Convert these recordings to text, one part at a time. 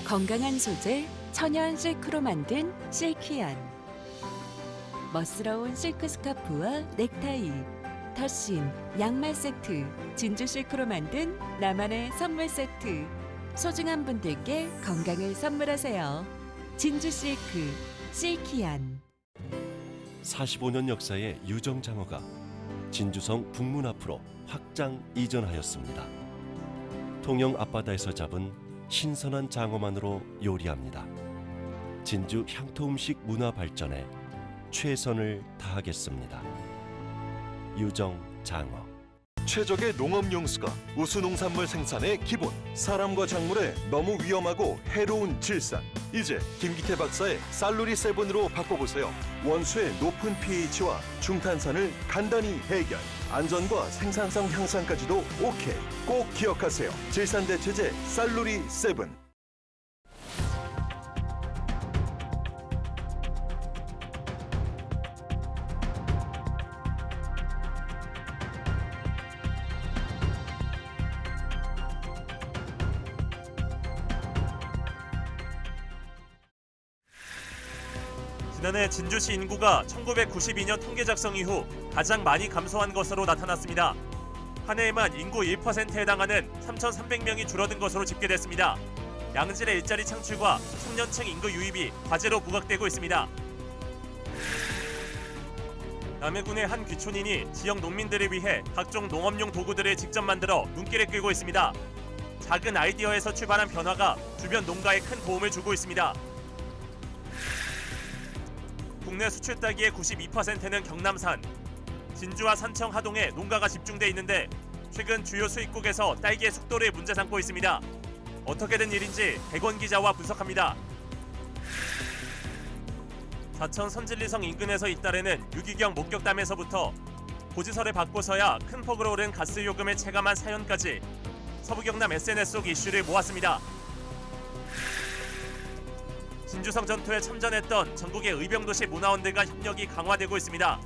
건강한 소재, 천연 실크로 만든 실키안. 멋스러운 실크 스카프와 넥타이, 덧신, 양말 세트, 진주 실크로 만든 나만의 선물 세트. 소중한 분들께 건강을 선물하세요. 진주 실크, 실키안. 45년 역사의 유정장어가 진주성 북문 앞으로 확장 이전하였습니다. 통영 앞바다에서 잡은 신선한 장어만으로 요리합니다. 진주 향토 음식 문화 발전에 최선을 다하겠습니다. 유정장어. 최적의 농업 용수가 우수 농산물 생산의 기본. 사람과 작물에 너무 위험하고 해로운 질산. 이제 김기태 박사의 살루리 세븐으로 바꿔보세요. 원수의 높은 pH와 중탄산을 간단히 해결. 안전과 생산성 향상까지도 오케이. 꼭 기억하세요. 질산 대체제 살루리 세븐. 지난해 진주시 인구가 1992년 통계 작성 이후 가장 많이 감소한 것으로 나타났습니다. 한 해에만 인구 1%에 해당하는 3,300명이 줄어든 것으로 집계됐습니다. 양질의 일자리 창출과 청년층 인구 유입이 과제로 부각되고 있습니다. 남해군의 한 귀촌인이 지역 농민들을 위해 각종 농업용 도구들을 직접 만들어 눈길을 끌고 있습니다. 작은 아이디어에서 출발한 변화가 주변 농가에 큰 도움을 주고 있습니다. 국내 수출 딸기의 92%는 경남산. 진주와 산청 하동에 농가가 집중돼 있는데 최근 주요 수입국에서 딸기의 속도를 문제 삼고 있습니다. 어떻게 된 일인지 백원 기자와 분석합니다. 사천 선진리성 인근에서 잇따르는 유기경 목격담에서부터 고지서를 받고서야 큰 폭으로 오른 가스 요금을 체감한 사연까지 서부 경남 SNS 속 이슈를 모았습니다. 진주성 전투에 참전했던 전국의 의병도시 문화원들과 협력이 강화되고 있습니다.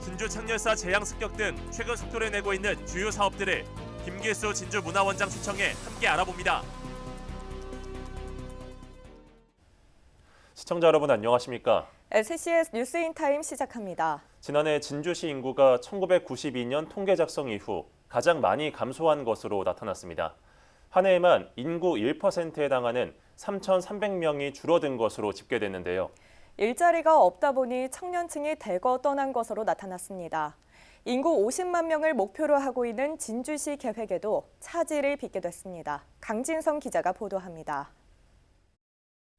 진주 창렬사 재양 습격 등 최근 속도를 내고 있는 주요 사업들을 김길수 진주문화원장 초청해 함께 알아봅니다. 시청자 여러분 안녕하십니까? SCS 뉴스인타임 시작합니다. 지난해 진주시 인구가 1992년 통계 작성 이후 가장 많이 감소한 것으로 나타났습니다. 한 해에만 인구 1%에 해당하는 3,300명이 줄어든 것으로 집계됐는데요. 일자리가 없다 보니 청년층이 대거 떠난 것으로 나타났습니다. 인구 50만 명을 목표로 하고 있는 진주시 계획에도 차질을 빚게 됐습니다. 강진성 기자가 보도합니다.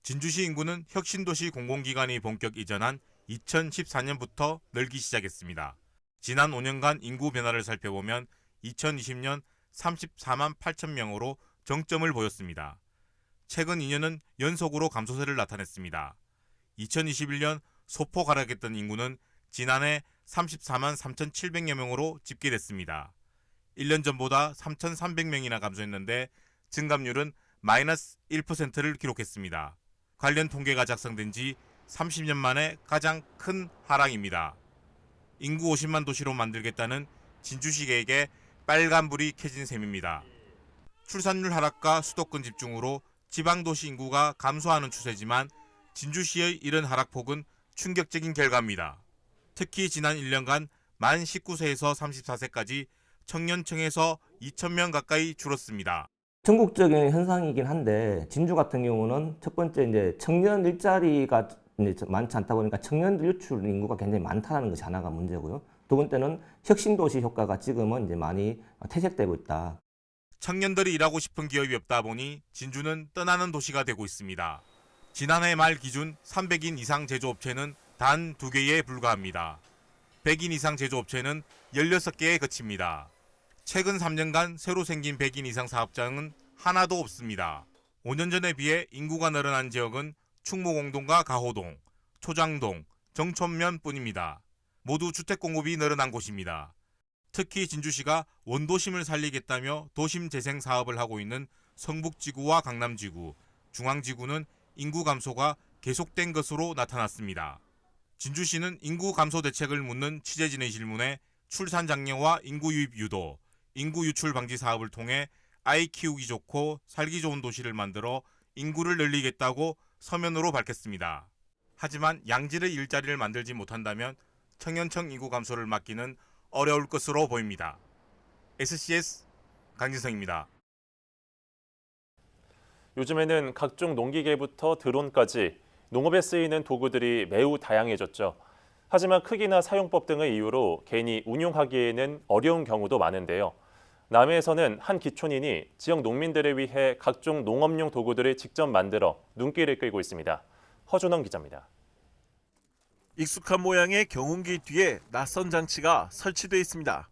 진주시 인구는 혁신도시 공공기관이 본격 이전한 2014년부터 늘기 시작했습니다. 지난 5년간 인구 변화를 살펴보면 2020년 34만 8천 명으로 정점을 보였습니다. 최근 2년은 연속으로 감소세를 나타냈습니다. 2021년 소폭 하락했던 인구는 지난해 34만 3,700여 명으로 집계됐습니다. 1년 전보다 3,300명이나 감소했는데 증감률은 마이너스 1%를 기록했습니다. 관련 통계가 작성된 지 30년 만에 가장 큰 하락입니다. 인구 50만 도시로 만들겠다는 진주시 계획에 빨간불이 켜진 셈입니다. 출산율 하락과 수도권 집중으로 지방도시 인구가 감소하는 추세지만 진주시의 이런 하락폭은 충격적인 결과입니다. 특히 지난 1년간 만 19세에서 34세까지 청년층에서 2,000명 가까이 줄었습니다. 전국적인 현상이긴 한데 진주 같은 경우는 첫 번째 이제 청년 일자리가 이제 많지 않다 보니까 청년들 유출 인구가 굉장히 많다는 것이 하나가 문제고요. 두 번째는 혁신도시 효과가 지금은 이제 많이 퇴색되고 있다. 청년들이 일하고 싶은 기업이 없다 보니 진주는 떠나는 도시가 되고 있습니다. 지난해 말 기준 300인 이상 제조업체는 단 2개에 불과합니다. 100인 이상 제조업체는 16개에 그칩니다. 최근 3년간 새로 생긴 100인 이상 사업장은 하나도 없습니다. 5년 전에 비해 인구가 늘어난 지역은 충무공동과 가호동, 초장동, 정촌면뿐입니다. 모두 주택 공급이 늘어난 곳입니다. 특히 진주시가 원도심을 살리겠다며 도심 재생 사업을 하고 있는 성북지구와 강남지구, 중앙지구는 인구 감소가 계속된 것으로 나타났습니다. 진주시는 인구 감소 대책을 묻는 취재진의 질문에 출산 장려와 인구 유입 유도, 인구 유출 방지 사업을 통해 아이 키우기 좋고 살기 좋은 도시를 만들어 인구를 늘리겠다고 서면으로 밝혔습니다. 하지만 양질의 일자리를 만들지 못한다면 청년층 인구 감소를 막기는 어려울 것으로 보입니다. SCS 강진성입니다. 요즘에는 각종 농기계부터 드론까지 농업에 쓰이는 도구들이 매우 다양해졌죠. 하지만 크기나 사용법 등의 이유로 개인이 운용하기에는 어려운 경우도 많은데요. 남해에서는 한 기촌인이 지역 농민들을 위해 각종 농업용 도구들을 직접 만들어 눈길을 끌고 있습니다. 허준원 기자입니다. 익숙한 모양의 경운기 뒤에 낯선 장치가 설치되어 있습니다.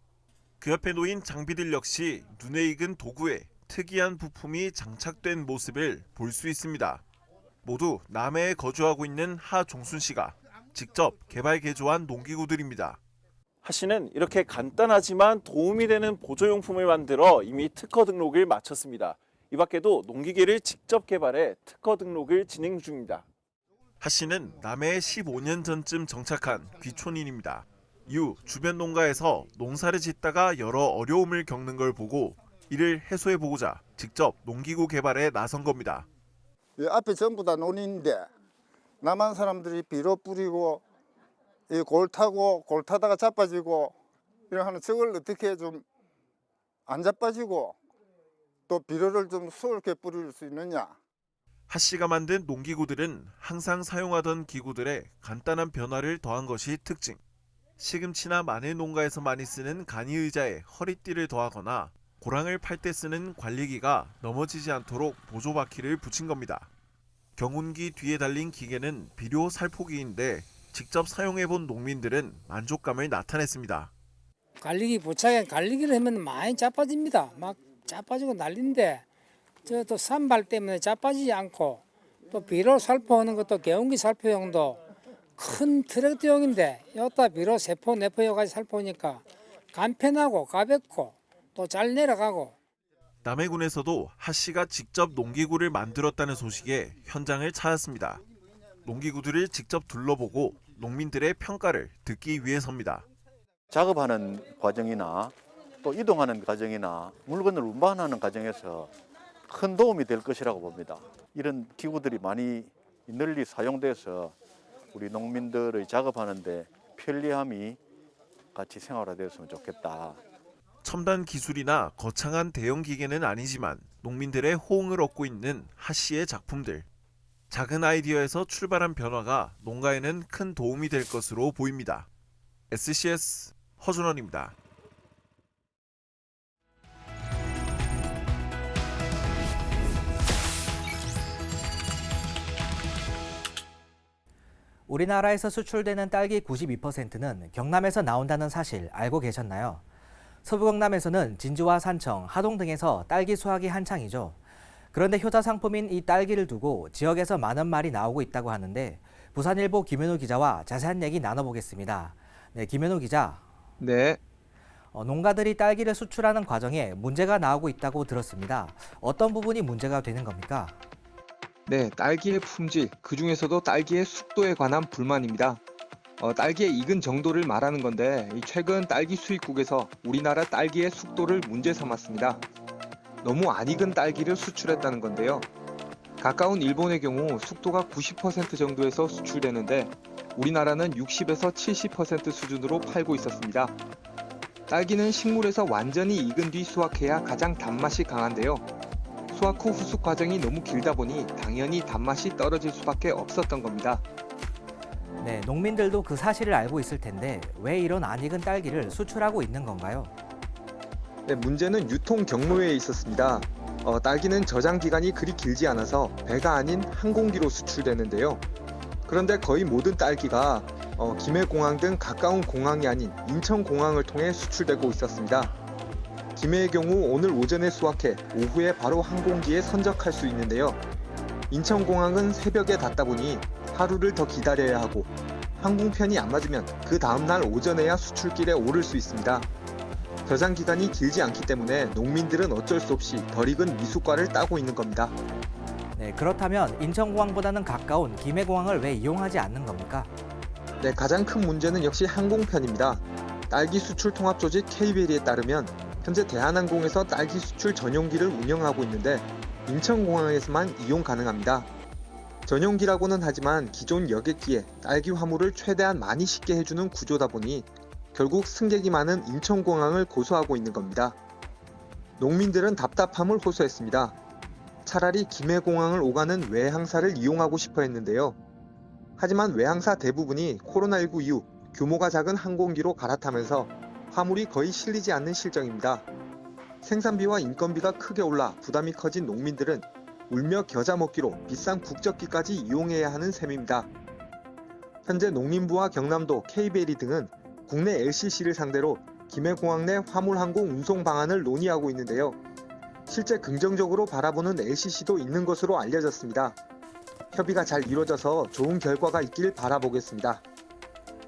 그 옆에 놓인 장비들 역시 눈에 익은 도구에 특이한 부품이 장착된 모습을 볼 수 있습니다. 모두 남해에 거주하고 있는 하종순 씨가 직접 개발 개조한 농기구들입니다. 하 씨는 이렇게 간단하지만 도움이 되는 보조용품을 만들어 이미 특허 등록을 마쳤습니다. 이 밖에도 농기계를 직접 개발해 특허 등록을 진행 중입니다. 하 씨는 남해에 15년 전쯤 정착한 귀촌인입니다. 이후 주변 농가에서 농사를 짓다가 여러 어려움을 겪는 걸 보고 이를 해소해보고자 직접 농기구 개발에 나선 겁니다. 앞에 전부 다 논인데 남한 사람들이 비료 뿌리고 이 골 타고 골 타다가 자빠지고 이런 하는 저걸 어떻게 좀 안 자빠지고 또 비료를 좀 수월하게 뿌릴 수 있느냐. 하 씨가 만든 농기구들은 항상 사용하던 기구들에 간단한 변화를 더한 것이 특징. 시금치나 마늘 농가에서 많이 쓰는 간이 의자에 허리띠를 더하거나 고랑을 팔 때 쓰는 관리기가 넘어지지 않도록 보조 바퀴를 붙인 겁니다. 경운기 뒤에 달린 기계는 비료 살포기인데 직접 사용해본 농민들은 만족감을 나타냈습니다. 갈리기 부착에 갈리기를 하면 많이 자빠집니다. 막 자빠지고 난리인데 저 또 산발 때문에 자빠지지 않고 또 비료 살포하는 것도 경운기 살포용도 큰 트랙터용인데 여기다 비료 세포 내포용까지 살포하니까 간편하고 가볍고 또 잘 내려가고. 남해군에서도 하 씨가 직접 농기구를 만들었다는 소식에 현장을 찾았습니다. 농기구들을 직접 둘러보고 농민들의 평가를 듣기 위해서입니다. 작업하는 과정이나 또 이동하는 과정이나 물건을 운반하는 과정에서 큰 도움이 될 것이라고 봅니다. 이런 기구들이 많이 널리 사용돼서 우리 농민들의 작업하는 데 편리함이 같이 생활화되었으면 좋겠다. 첨단 기술이나 거창한 대형 기계는 아니지만 농민들의 호응을 얻고 있는 하 씨의 작품들. 작은 아이디어에서 출발한 변화가 농가에는 큰 도움이 될 것으로 보입니다. SCS 허준원입니다. 우리나라에서 수출되는 딸기 92%는 경남에서 나온다는 사실 알고 계셨나요? 서부 경남에서는 진주와 산청, 하동 등에서 딸기 수확이 한창이죠. 그런데 효자 상품인 이 딸기를 두고 지역에서 많은 말이 나오고 있다고 하는데 부산일보 김현우 기자와 자세한 얘기 나눠보겠습니다. 네, 김현우 기자. 네. 농가들이 딸기를 수출하는 과정에 문제가 나오고 있다고 들었습니다. 어떤 부분이 문제가 되는 겁니까? 네, 딸기의 품질, 그중에서도 딸기의 숙도에 관한 불만입니다. 딸기의 익은 정도를 말하는 건데 최근 딸기 수입국에서 우리나라 딸기의 숙도를 문제 삼았습니다. 너무 안 익은 딸기를 수출했다는 건데요. 가까운 일본의 경우 숙도가 90% 정도에서 수출되는데 우리나라는 60에서 70% 수준으로 팔고 있었습니다. 딸기는 식물에서 완전히 익은 뒤 수확해야 가장 단맛이 강한데요. 수확 후 후숙 과정이 너무 길다 보니 당연히 단맛이 떨어질 수밖에 없었던 겁니다. 네, 농민들도 그 사실을 알고 있을 텐데 왜 이런 안 익은 딸기를 수출하고 있는 건가요? 네, 문제는 유통 경로에 있었습니다. 딸기는 저장 기간이 그리 길지 않아서 배가 아닌 항공기로 수출되는데요. 그런데 거의 모든 딸기가 김해공항 등 가까운 공항이 아닌 인천공항을 통해 수출되고 있었습니다. 김해의 경우 오늘 오전에 수확해 오후에 바로 항공기에 선적할 수 있는데요. 인천공항은 새벽에 닿다 보니 하루를 더 기다려야 하고 항공편이 안 맞으면 그 다음날 오전에야 수출길에 오를 수 있습니다. 저장 기간이 길지 않기 때문에 농민들은 어쩔 수 없이 덜 익은 미숫가를 따고 있는 겁니다. 네, 그렇다면 인천공항보다는 가까운 김해공항을 왜 이용하지 않는 겁니까? 네, 가장 큰 문제는 역시 항공편입니다. 딸기 수출 통합 조직 KBL에 따르면 현재 대한항공에서 딸기 수출 전용기를 운영하고 있는데 인천공항에서만 이용 가능합니다. 전용기라고는 하지만 기존 여객기에 딸기 화물을 최대한 많이 싣게 해주는 구조다 보니 결국 승객이 많은 인천공항을 고수하고 있는 겁니다. 농민들은 답답함을 호소했습니다. 차라리 김해공항을 오가는 외항사를 이용하고 싶어 했는데요. 하지만 외항사 대부분이 코로나19 이후 규모가 작은 항공기로 갈아타면서 화물이 거의 실리지 않는 실정입니다. 생산비와 인건비가 크게 올라 부담이 커진 농민들은 울며 겨자 먹기로 비싼 국적기까지 이용해야 하는 셈입니다. 현재 농림부와 경남도, KBL이 등은 국내 LCC를 상대로 김해공항 내 화물항공 운송 방안을 논의하고 있는데요. 실제 긍정적으로 바라보는 LCC도 있는 것으로 알려졌습니다. 협의가 잘 이루어져서 좋은 결과가 있길 바라보겠습니다.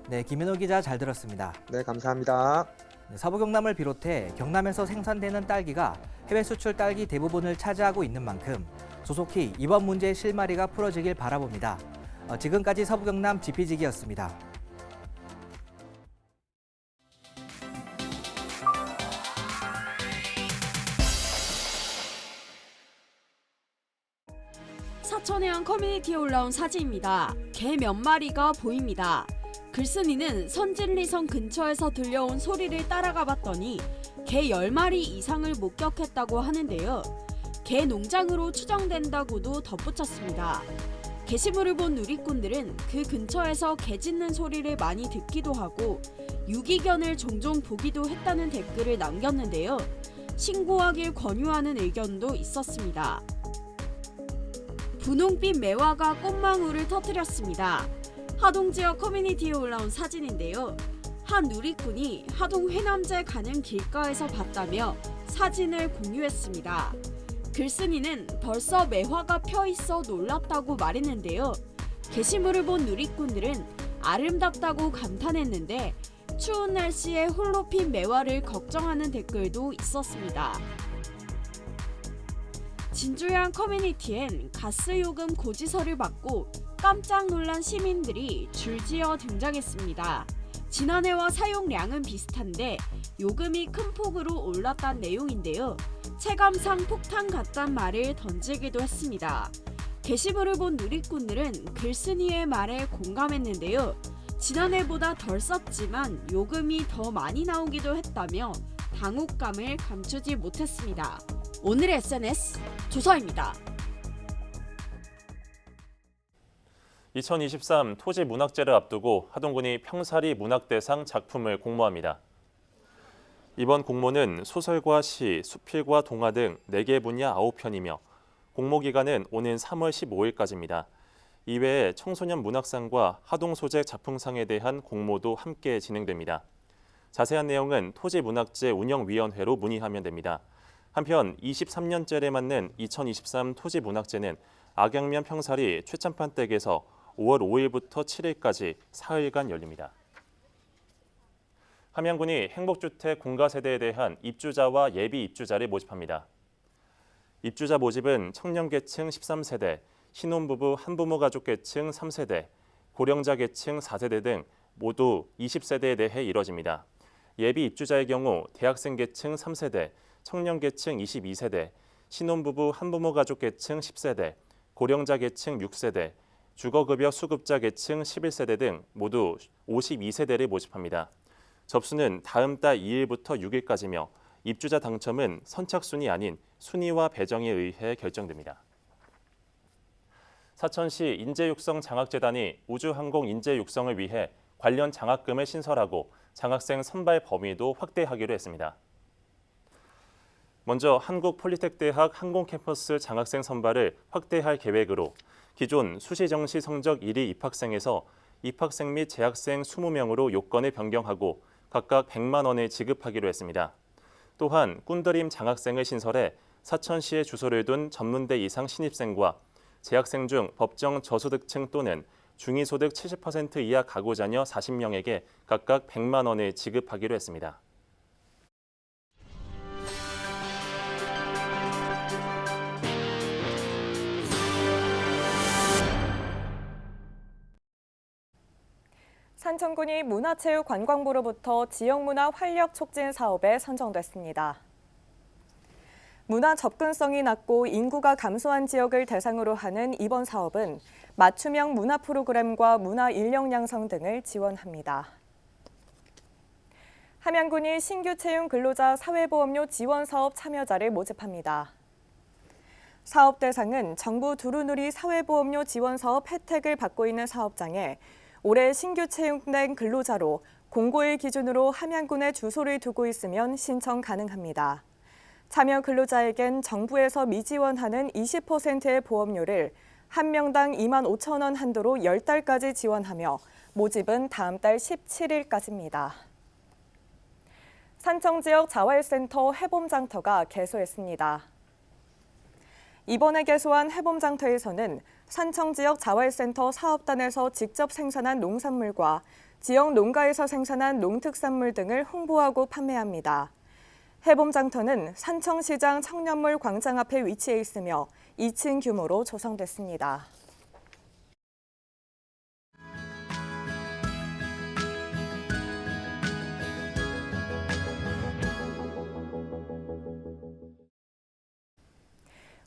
네, 김현호 기자 잘 들었습니다. 네, 감사합니다. 서부 경남을 비롯해 경남에서 생산되는 딸기가 해외 수출 딸기 대부분을 차지하고 있는 만큼 조속히 이번 문제의 실마리가 풀어지길 바라봅니다. 지금까지 서부 경남 지피지기였습니다. 사천해안 커뮤니티에 올라온 사진입니다. 개 몇 마리가 보입니다. 글쓴이는 선진리선 근처에서 들려온 소리를 따라가 봤더니 개 10마리 이상을 목격했다고 하는데요. 개 농장으로 추정된다고도 덧붙였습니다. 게시물을 본 누리꾼들은 그 근처에서 개 짖는 소리를 많이 듣기도 하고 유기견을 종종 보기도 했다는 댓글을 남겼는데요. 신고하길 권유하는 의견도 있었습니다. 분홍빛 매화가 꽃망울을 터뜨렸습니다. 하동 지역 커뮤니티에 올라온 사진인데요. 한 누리꾼이 하동 회남제 가는 길가에서 봤다며 사진을 공유했습니다. 글쓴이는 벌써 매화가 펴 있어 놀랐다고 말했는데요. 게시물을 본 누리꾼들은 아름답다고 감탄했는데 추운 날씨에 홀로 핀 매화를 걱정하는 댓글도 있었습니다. 진주양 커뮤니티엔 가스요금 고지서를 받고 깜짝 놀란 시민들이 줄지어 등장했습니다. 지난해와 사용량은 비슷한데 요금이 큰 폭으로 올랐다는 내용인데요. 체감상 폭탄 같단 말을 던지기도 했습니다. 게시물을 본 누리꾼들은 글쓴이의 말에 공감했는데요. 지난해보다 덜 썼지만 요금이 더 많이 나오기도 했다며 당혹감을 감추지 못했습니다. 오늘의 SNS 조서입니다. 2023 토지문학제를 앞두고 하동군이 평사리 문학대상 작품을 공모합니다. 이번 공모는 소설과 시, 수필과 동화 등 4개 분야 9편이며 공모 기간은 오는 3월 15일까지입니다. 이외에 청소년 문학상과 하동 소재 작품상에 대한 공모도 함께 진행됩니다. 자세한 내용은 토지문학제 운영위원회로 문의하면 됩니다. 한편 23년째를 맞는 2023 토지문학제는 악양면 평사리 최참판댁에서 5월 5일부터 7일까지 사흘간 열립니다. 함양군이 행복주택 공가세대에 대한 입주자와 예비 입주자를 모집합니다. 입주자 모집은 청년계층 13세대, 신혼부부 한부모 가족계층 3세대, 고령자 계층 4세대 등 모두 20세대에 대해 이뤄집니다. 예비 입주자의 경우 대학생 계층 3세대, 청년 계층 22세대, 신혼부부 한부모 가족 계층 10세대, 고령자 계층 6세대, 주거급여 수급자 계층 11세대 등 모두 52세대를 모집합니다. 접수는 다음 달 2일부터 6일까지며 입주자 당첨은 선착순이 아닌 순위와 배정에 의해 결정됩니다. 사천시 인재육성 장학재단이 우주항공 인재육성을 위해 관련 장학금을 신설하고 장학생 선발 범위도 확대하기로 했습니다. 먼저 한국폴리텍대학 항공캠퍼스 장학생 선발을 확대할 계획으로 기존 수시정시 성적 1위 입학생에서 입학생 및 재학생 20명으로 요건을 변경하고 각각 100만 원을 지급하기로 했습니다. 또한 꾼드림 장학생을 신설해 사천시에 주소를 둔 전문대 이상 신입생과 재학생 중 법정 저소득층 또는 중위소득 70% 이하 가구 자녀 40명에게 각각 100만 원을 지급하기로 했습니다. 산천군이 문화체육관광부로부터 지역문화 활력 촉진 사업에 선정됐습니다. 문화 접근성이 낮고 인구가 감소한 지역을 대상으로 하는 이번 사업은 맞춤형 문화 프로그램과 문화 인력 양성 등을 지원합니다. 함양군이 신규 채용 근로자 사회보험료 지원 사업 참여자를 모집합니다. 사업 대상은 정부 두루누리 사회보험료 지원 사업 혜택을 받고 있는 사업장에 올해 신규 채용된 근로자로 공고일 기준으로 함양군에 주소를 두고 있으면 신청 가능합니다. 참여 근로자에겐 정부에서 미지원하는 20%의 보험료를 한 명당 25,000원 한도로 10달까지 지원하며 모집은 다음 달 17일까지입니다. 산청 지역 자활센터 해봄장터가 개소했습니다. 이번에 개소한 해봄장터에서는 산청 지역 자활센터 사업단에서 직접 생산한 농산물과 지역 농가에서 생산한 농특산물 등을 홍보하고 판매합니다. 해봄장터는 산청시장 청년몰 광장 앞에 위치해 있으며 2층 규모로 조성됐습니다.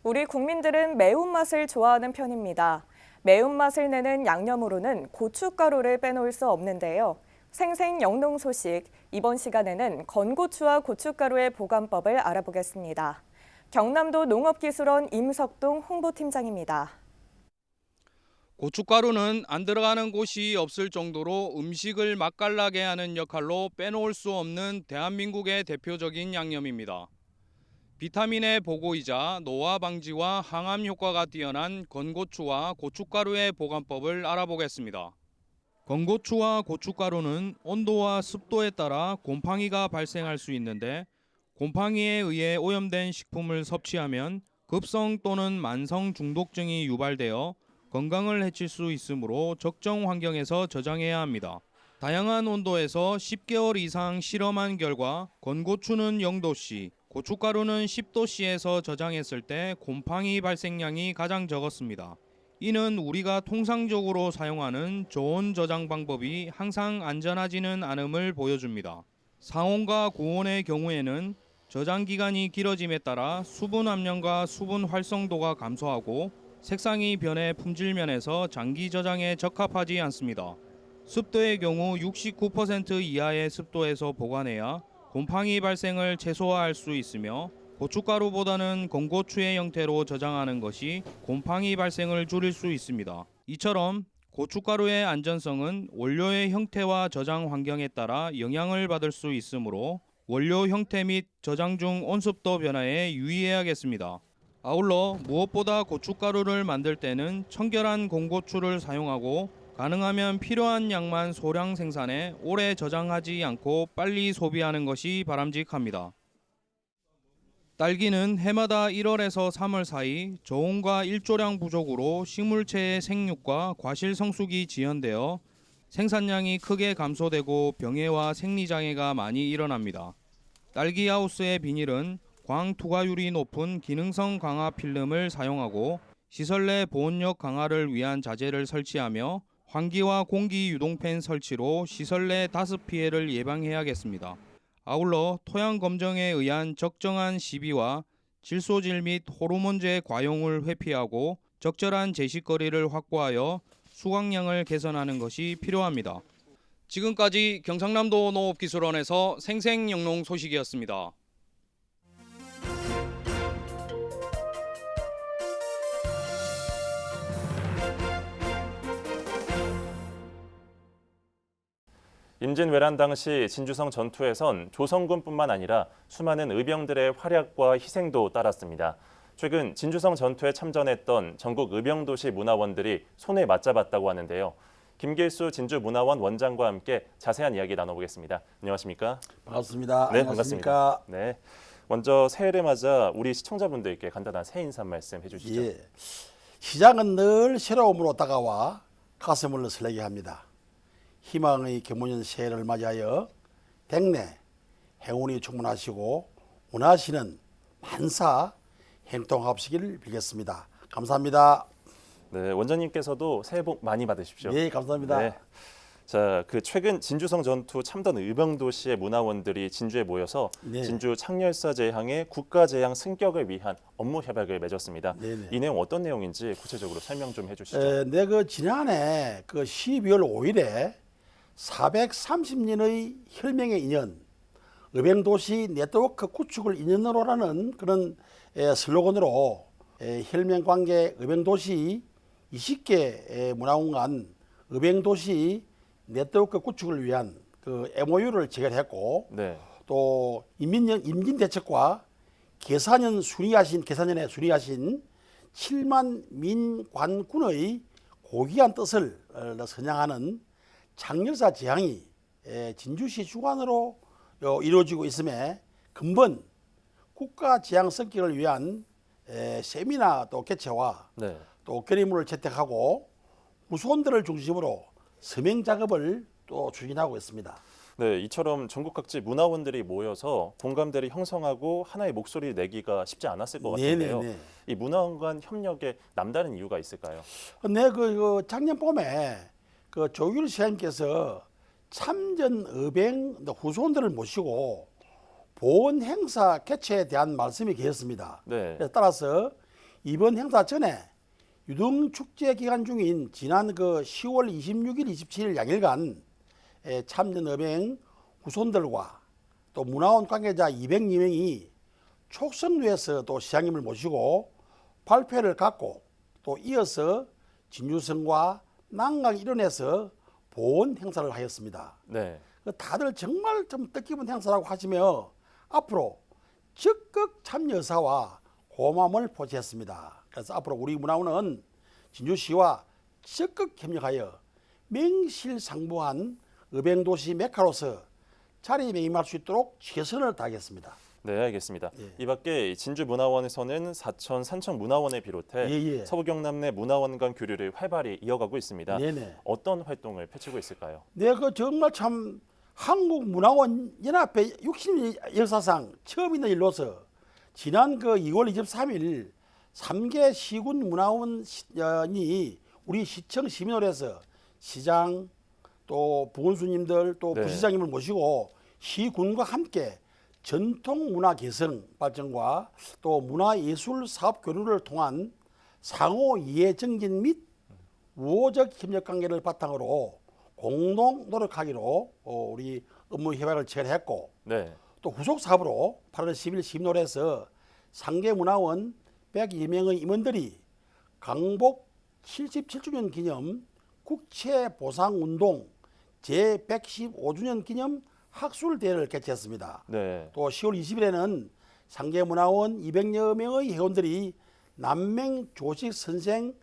우리 국민들은 매운맛을 좋아하는 편입니다. 매운맛을 내는 양념으로는 고춧가루를 빼놓을 수 없는데요. 생생영농 소식, 이번 시간에는 건고추와 고춧가루의 보관법을 알아보겠습니다. 경남도 농업기술원 임석동 홍보팀장입니다. 고춧가루는 안 들어가는 곳이 없을 정도로 음식을 맛깔나게 하는 역할로 빼놓을 수 없는 대한민국의 대표적인 양념입니다. 비타민의 보고이자 노화 방지와 항암 효과가 뛰어난 건고추와 고춧가루의 보관법을 알아보겠습니다. 건고추와 고춧가루는 온도와 습도에 따라 곰팡이가 발생할 수 있는데 곰팡이에 의해 오염된 식품을 섭취하면 급성 또는 만성 중독증이 유발되어 건강을 해칠 수 있으므로 적정 환경에서 저장해야 합니다. 다양한 온도에서 10개월 이상 실험한 결과 건고추는 0도씨, 고춧가루는 10도씨에서 저장했을 때 곰팡이 발생량이 가장 적었습니다. 이는 우리가 통상적으로 사용하는 저온 저장 방법이 항상 안전하지는 않음을 보여줍니다. 상온과 고온의 경우에는 저장 기간이 길어짐에 따라 수분 함량과 수분 활성도가 감소하고 색상이 변해 품질 면에서 장기 저장에 적합하지 않습니다. 습도의 경우 69% 이하의 습도에서 보관해야 곰팡이 발생을 최소화할 수 있으며 고춧가루보다는 건고추의 형태로 저장하는 것이 곰팡이 발생을 줄일 수 있습니다. 이처럼 고춧가루의 안전성은 원료의 형태와 저장 환경에 따라 영향을 받을 수 있으므로 원료 형태 및 저장 중 온습도 변화에 유의해야겠습니다. 아울러 무엇보다 고춧가루를 만들 때는 청결한 건고추를 사용하고 가능하면 필요한 양만 소량 생산해 오래 저장하지 않고 빨리 소비하는 것이 바람직합니다. 딸기는 해마다 1월에서 3월 사이 저온과 일조량 부족으로 식물체의 생육과 과실 성숙이 지연되어 생산량이 크게 감소되고 병해와 생리장애가 많이 일어납니다. 딸기 하우스의 비닐은 광 투과율이 높은 기능성 강화 필름을 사용하고 시설 내 보온력 강화를 위한 자재를 설치하며 환기와 공기 유동팬 설치로 시설 내 다습 피해를 예방해야겠습니다. 아울러 토양 검정에 의한 적정한 시비와 질소질 및 호르몬제 과용을 회피하고 적절한 제식거리를 확보하여 수확량을 개선하는 것이 필요합니다. 지금까지 경상남도 농업기술원에서 생생영농 소식이었습니다. 임진왜란 당시 진주성 전투에선 조선군뿐만 아니라 수많은 의병들의 활약과 희생도 따랐습니다. 최근 진주성 전투에 참전했던 전국 의병도시 문화원들이 손에 맞잡았다고 하는데요. 김길수 진주문화원 원장과 함께 자세한 이야기 나눠보겠습니다. 안녕하십니까? 반갑습니다. 네, 반갑습니다. 네, 먼저 새해를 맞아 우리 시청자분들께 간단한 새해 인사 말씀 해주시죠. 예, 시장은 늘 새로움으로 다가와 가슴을 설레게 합니다. 희망의 개문년 새해를 맞이하여 백내 행운이 충만하시고 원하시는 만사 행동하시기를 빌겠습니다. 감사합니다. 네, 원장님께서도 새해 복 많이 받으십시오. 네, 감사합니다. 네. 자, 그 최근 진주성 전투 참전 의병도시의 문화원들이 진주에 모여서 네. 진주 창렬사 제항의 국가제양 승격을 위한 업무 협약을 맺었습니다. 네네. 이 내용 어떤 내용인지 구체적으로 설명 좀 해주시죠. 네, 그 지난해 그 12월 5일에 430년의 혈맹의 인연, 의병도시 네트워크 구축을 인연으로라는 그런 슬로건으로 혈맹관계 의병도시 20개 문화원 간 의병도시 네트워크 구축을 위한 그 MOU를 체결했고, 네. 또 임진대책과 계산연에 순위하신 7만 민관군의 고귀한 뜻을 선양하는 창렬사 제항이 진주시 주관으로 이루어지고 있음에 근본 국가 제항 성격을 위한 세미나 또 개최와 네. 또 결의문을 채택하고 후손들을 중심으로 서명 작업을 또 추진하고 있습니다. 네, 이처럼 전국 각지 문화원들이 모여서 공감대를 형성하고 하나의 목소리를 내기가 쉽지 않았을 것 같은데요. 네네네. 이 문화원 간 협력에 남다른 이유가 있을까요? 네, 그 작년 봄에 그 조규일 시장님께서 참전 의병 후손들을 모시고 보훈 행사 개최에 대한 말씀이 계셨습니다. 네. 그래서 따라서 이번 행사 전에 유등축제 기간 중인 지난 그 10월 26일, 27일 양일간 참전 의병 후손들과 또 문화원 관계자 202명이 촉성루에서 또 시장님을 모시고 발표를 갖고 또 이어서 진주성과 난강 일원에서 보훈 행사를 하였습니다. 네. 다들 정말 좀 뜻깊은 행사라고 하시며 앞으로 적극 참여 의사와 고마움을 표시했습니다. 그래서 앞으로 우리 문화원은 진주시와 적극 협력하여 명실상부한 의병도시 메카로서 자리매김할 수 있도록 최선을 다하겠습니다. 네, 알겠습니다. 예. 이 밖에 진주문화원에서는 사천, 산청 문화원을 비롯해 서부 경남 내 문화원 간 교류를 활발히 이어가고 있습니다. 네네. 어떤 활동을 펼치고 있을까요? 네, 그 정말 참 한국문화원 연합회 60년 역사상 처음 있는 일로서 지난 그 2월 23일 3개 시군 문화원이 우리 시청 시민홀에서 시장 또 부군수님들 또 네. 부시장님을 모시고 시군과 함께 전통 문화 개성 발전과 또 문화예술 사업 교류를 통한 상호 이해 증진 및 우호적 협력 관계를 바탕으로 공동 노력하기로 우리 업무 협약을 체결했고 네. 또 후속 사업으로 8월 10일 시민홀에서 상계 문화원 102명의 임원들이 강복 77주년 기념 국채 보상 운동 제115주년 기념 학술 대회를 개최했습니다. 네. 또 10월 20일에는 상계문화원 200여 명의 회원들이 남맹 조식 선생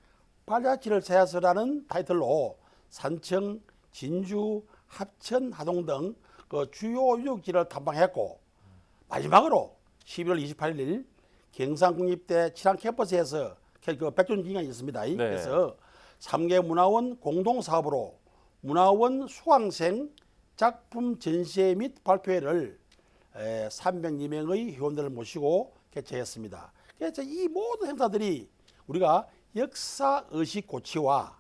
발자취를 세야서라는 타이틀로 산청, 진주, 합천, 하동 등 그 주요 유적지를 탐방했고 마지막으로 11월 28일 경상국립대 칠안 캠퍼스에서 그 백전 기간이 있습니다. 네. 그래서 3개 문화원 공동 사업으로 문화원 수강생 작품 전시회 및 발표회를 302명의 회원들을 모시고 개최했습니다. 그래서 이 모든 행사들이 우리가 역사 의식 고취와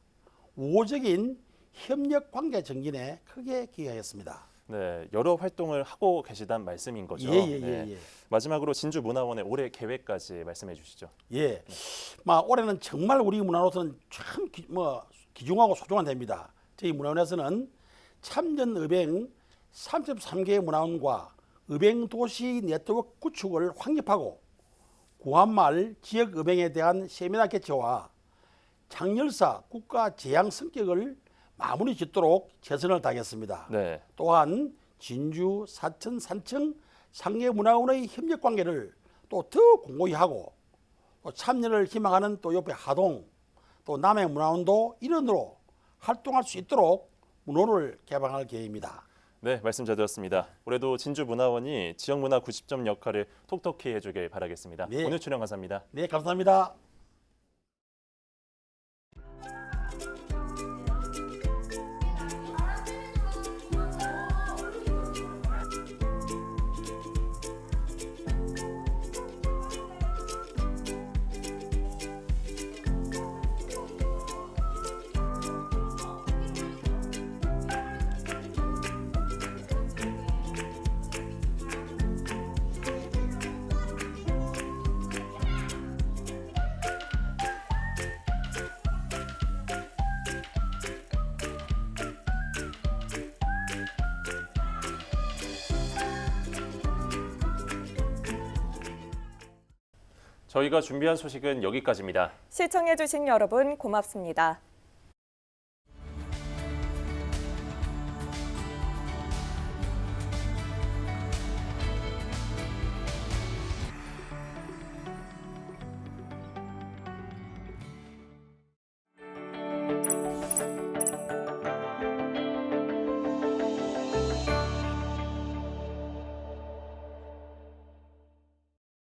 우호적인 협력 관계 정진에 크게 기여했습니다. 네, 여러 활동을 하고 계시단 말씀인 거죠. 예. 마지막으로 진주문화원의 올해 계획까지 말씀해 주시죠. 예, 올해는 정말 우리 문화로서는 참 귀중하고 소중한 해입니다. 저희 문화원에서는 참전 의병 33개 문화원과 의병도시 네트워크 구축을 확립하고 구한말 지역 의병에 대한 세미나 개최와 창렬사 국가 제양 성격을 마무리 짓도록 최선을 다하겠습니다. 네. 또한 진주, 사천, 산청 상계 문화원의 협력 관계를 또 더 공고히 하고 또 참여를 희망하는 또 옆에 하동 또 남해 문화원도 일원으로 활동할 수 있도록 문호를 개방할 계획입니다. 네, 말씀 잘 들었습니다. 올해도 진주문화원이 지역문화 90점 역할을 톡톡히 해주길 바라겠습니다. 네. 오늘 출연 감사합니다. 네, 감사합니다. 저희가 준비한 소식은 여기까지입니다. 시청해주신 여러분 고맙습니다.